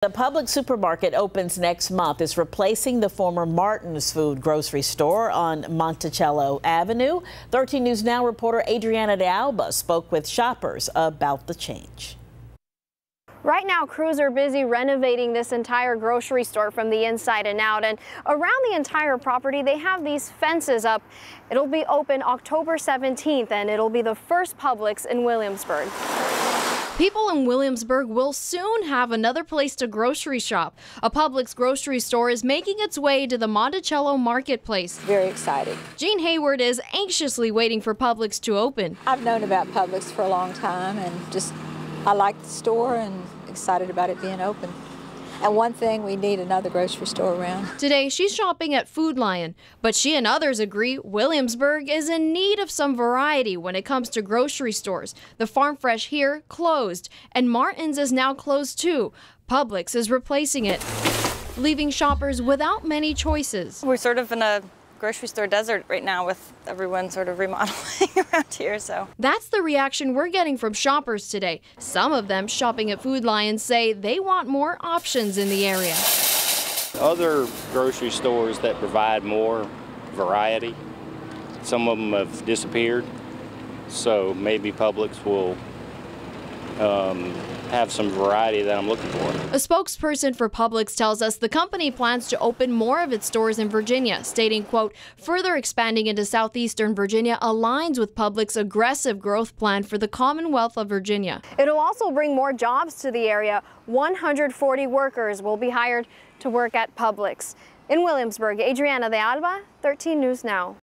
The Publix supermarket opens next month. It's replacing the former Martin's Food grocery store on Monticello Avenue. 13 News Now reporter Adriana de Alba spoke with shoppers about the change. Right now, crews are busy renovating this entire grocery store from the inside and out. And around the entire property, they have these fences up. It'll be open October 17th, and it'll be the first Publix in Williamsburg. People in Williamsburg will soon have another place to grocery shop. A Publix grocery store is making its way to the Monticello marketplace. Very exciting. Jean Hayward is anxiously waiting for Publix to open. I've known about Publix for a long time, and I like the store and excited about it being open. And one thing, we need another grocery store around. Today, she's shopping at Food Lion, but she and others agree Williamsburg is in need of some variety when it comes to grocery stores. The Farm Fresh here closed, and Martin's is now closed too. Publix is replacing it, leaving shoppers without many choices. We're sort of in a grocery store desert right now with everyone sort of remodeling around here, so. That's the reaction we're getting from shoppers today. Some of them shopping at Food Lion say they want more options in the area. Other grocery stores that provide more variety, some of them have disappeared, so maybe Publix will have some variety that I'm looking for. A spokesperson for Publix tells us the company plans to open more of its stores in Virginia, stating, quote, further expanding into southeastern Virginia aligns with Publix's aggressive growth plan for the Commonwealth of Virginia. It'll also bring more jobs to the area. 140 workers will be hired to work at Publix. In Williamsburg, Adriana de Alba, 13 News Now.